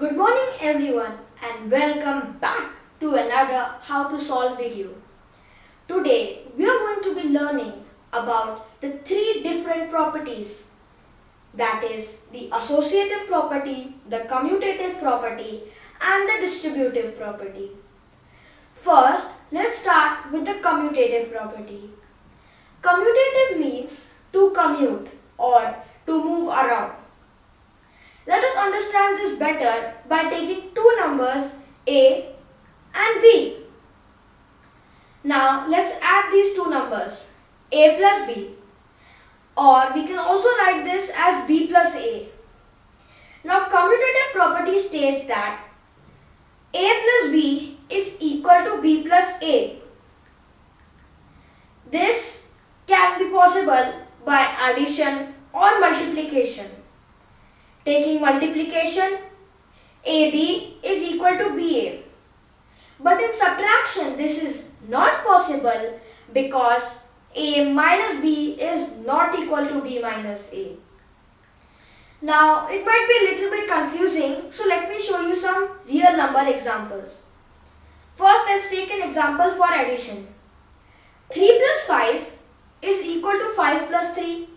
Good morning everyone and welcome back to another how to solve video. Today we are going to be learning about the three different properties, that is the associative property, the commutative property and the distributive property. First, let's start with the commutative property. Commutative means to commute or to move around. Let us understand this better by taking two numbers A and B. Now let's add these two numbers A plus B, or we can also write this as B plus A. Now commutative property states that A plus B is equal to B plus A. This can be possible by addition or multiplication. Taking multiplication, AB is equal to BA. But in subtraction, this is not possible because A minus B is not equal to B minus A. Now, it might be a little bit confusing, so let me show you some real number examples. First, let's take an example for addition. 3 plus 5 is equal to 5 plus 3.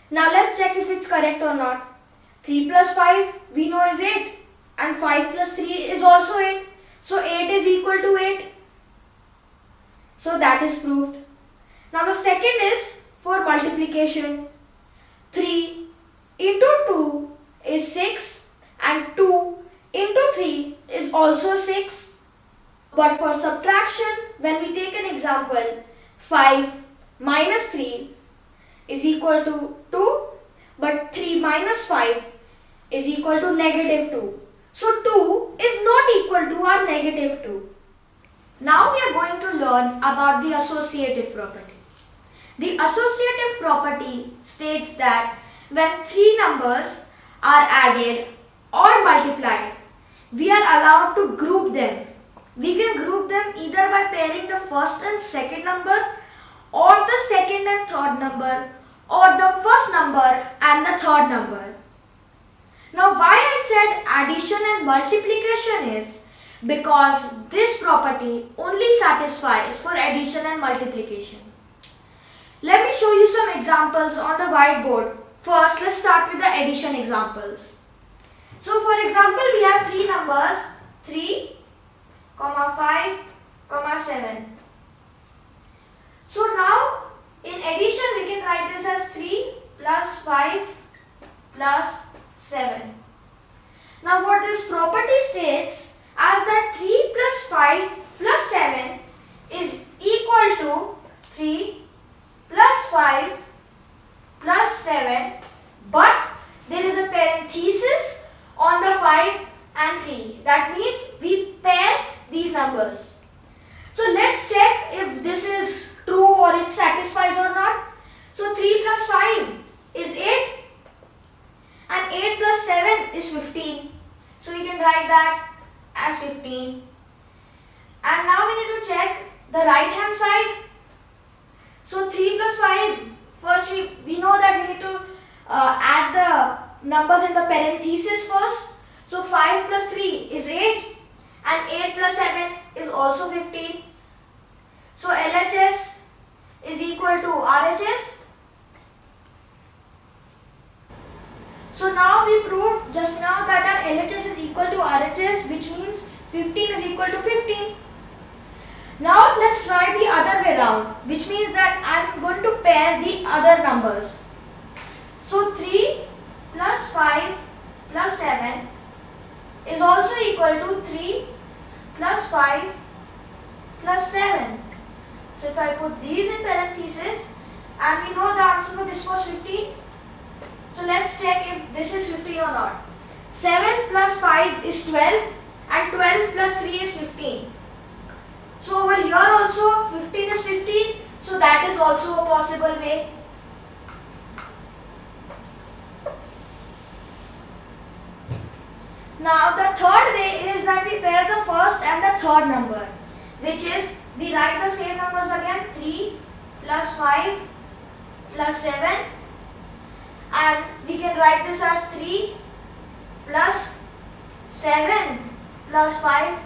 Now, let's check if it's correct or not. 3 plus 5 we know is 8 and 5 plus 3 is also 8. So 8 is equal to 8. So that is proved. Now the second is for multiplication. 3 into 2 is 6 and 2 into 3 is also 6. But for subtraction, when we take an example, 5 minus 3 is equal to 2. But 3 minus 5 is equal to negative 2. So 2 is not equal to our negative 2. Now we are going to learn about the associative property. The associative property states that when three numbers are added or multiplied, we are allowed to group them. We can group them either by pairing the first and second number, or the second and third number, or the first number and the third number. Now why I said addition and multiplication is because this property only satisfies for addition and multiplication. Let me show you some examples on the whiteboard. First, let's start with the addition examples. So for example, we have three numbers 3, 5, 7. So now in addition, we can write this as 3 plus 5 plus 7. Now what this property states as that 3 plus 5 plus 7 is equal to 3 plus 5 plus 7, but there is a parenthesis on the 5 and 3. That means we pair these numbers. So let's check if this is true or it satisfies or not. So 3 plus 5 is 8 and 8 plus 7 is 15. So we can write that as 15. And now we need to check the right hand side. So 3 plus 5, first we know that we need to add the numbers in the parenthesis first. So 5 plus 3 is 8 and 8 plus 7 is also 15. So LHS is equal to RHS. So now we proved just now that our LHS is equal to RHS, which means 15 is equal to 15. Now let's try the other way around, which means that I am going to pair the other numbers. So 3 plus 5 plus 7 is also equal to 3 plus 5 plus 7. So if I put these in parenthesis, and we know the answer for this was 15. So let's check if this is 15 or not. 7 plus 5 is 12 and 12 plus 3 is 15. So over here also 15 is 15. So that is also a possible way. Now the third way is that we pair the first and the third number, which is we write the same numbers again, 3 plus 5 plus 7, and we can write this as 3 plus 7 plus 5.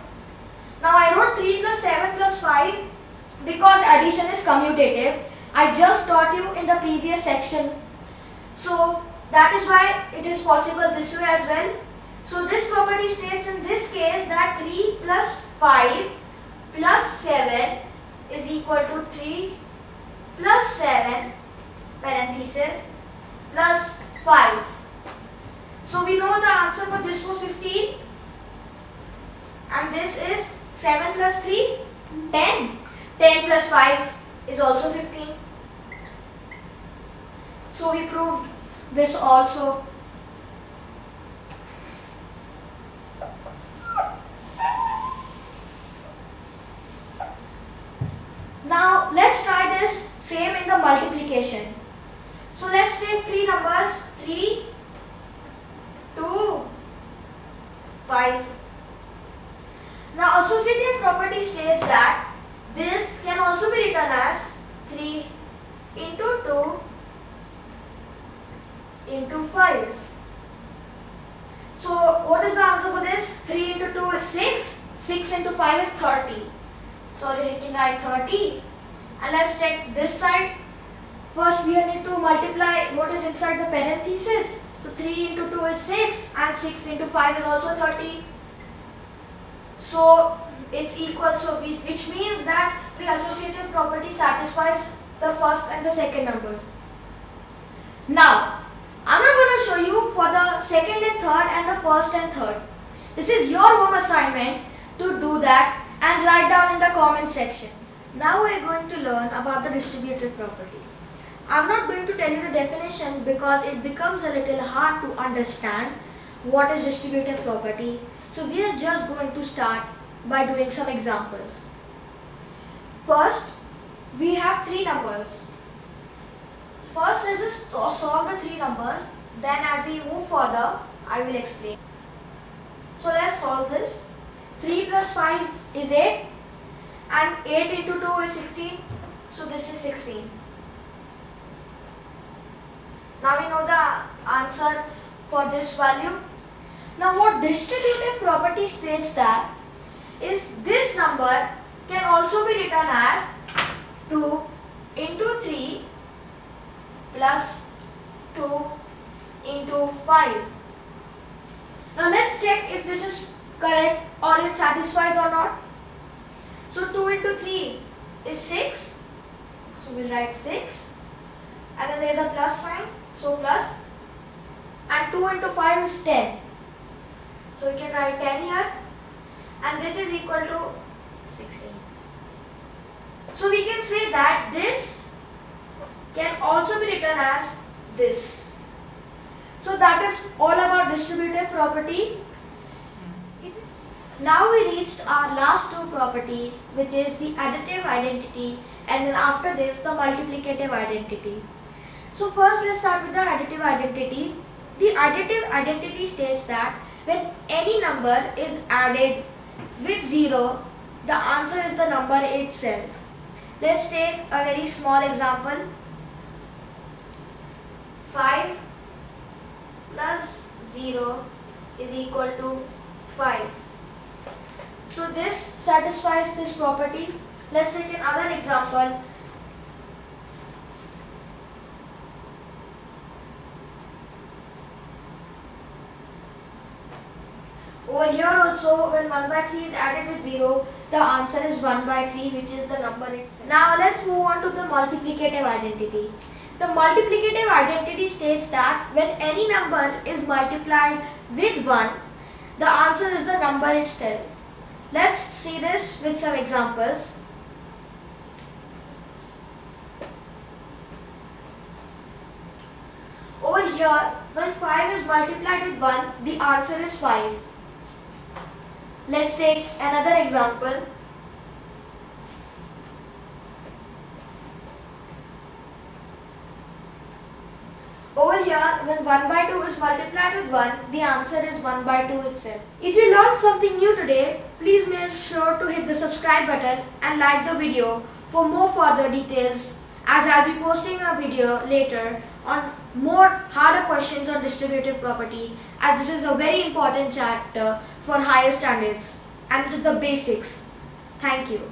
Now I wrote 3 plus 7 plus 5 because addition is commutative. I just taught you in the previous section. So that is why it is possible this way as well. So this property states in this case that 3 plus 5 plus 7 is equal to 3 plus 7 parenthesis plus 5. So we know the answer for this was 15, and this is 7 plus 3, 10. 10 plus 5 is also 15. So we proved this also. Now let's try this same in the multiplication. So let's take three numbers, 3, 2, 5. Now associative property states that this can also be written as 3 into 2 into 5. So what is the answer for this? 3 into 2 is 6, 6 into 5 is 30. So you can write 30. And let's check this side. First we need to multiply what is inside the parenthesis. So 3 into 2 is 6 and 6 into 5 is also 30. So it's equal, so which means that the associative property satisfies the first and the second number. Now I'm not going to show you for the second and third and the first and third. This is your home assignment to do that and write down in the comment section. Now we are going to learn about the distributive property. I'm not going to tell you the definition because it becomes a little hard to understand what is distributive property. So we are just going to start by doing some examples. First, we have three numbers. First, let's just solve the three numbers. Then as we move further, I will explain. So let's solve this. 3 plus 5 is 8 and 8 into 2 is 16. So this is 16. Now we know the answer for this value. Now what distributive property states that is this number can also be written as 2 into 3 plus 2 into 5. Now let's check if this is correct or it satisfies or not. So 2 into 3 is 6. So we'll write 6. And then there is a plus sign. So plus. And 2 into 5 is 10. So we can write 10 here. And this is equal to 16. So we can say that this can also be written as this. So that is all about distributive property. Now we reached our last two properties, which is the additive identity and then after this the multiplicative identity. So first let's start with the additive identity. The additive identity states that when any number is added with 0, the answer is the number itself. Let's take a very small example. 5 plus 0 is equal to 5. So this satisfies this property. Let's take another example. Over here also, when 1 by 3 is added with 0, the answer is 1 by 3, which is the number itself. Now let's move on to the multiplicative identity. The multiplicative identity states that when any number is multiplied with 1, the answer is the number itself. Let's see this with some examples. Over here, when 5 is multiplied with 1, the answer is 5. Let's take another example. Over here, when 1 by 2 is multiplied with 1, the answer is 1 by 2 itself. If you learned something new today, please make sure to hit the subscribe button and like the video for more further details, as I'll be posting a video later on more harder questions on distributive property, as this is a very important chapter for higher standards and it is the basics. Thank you.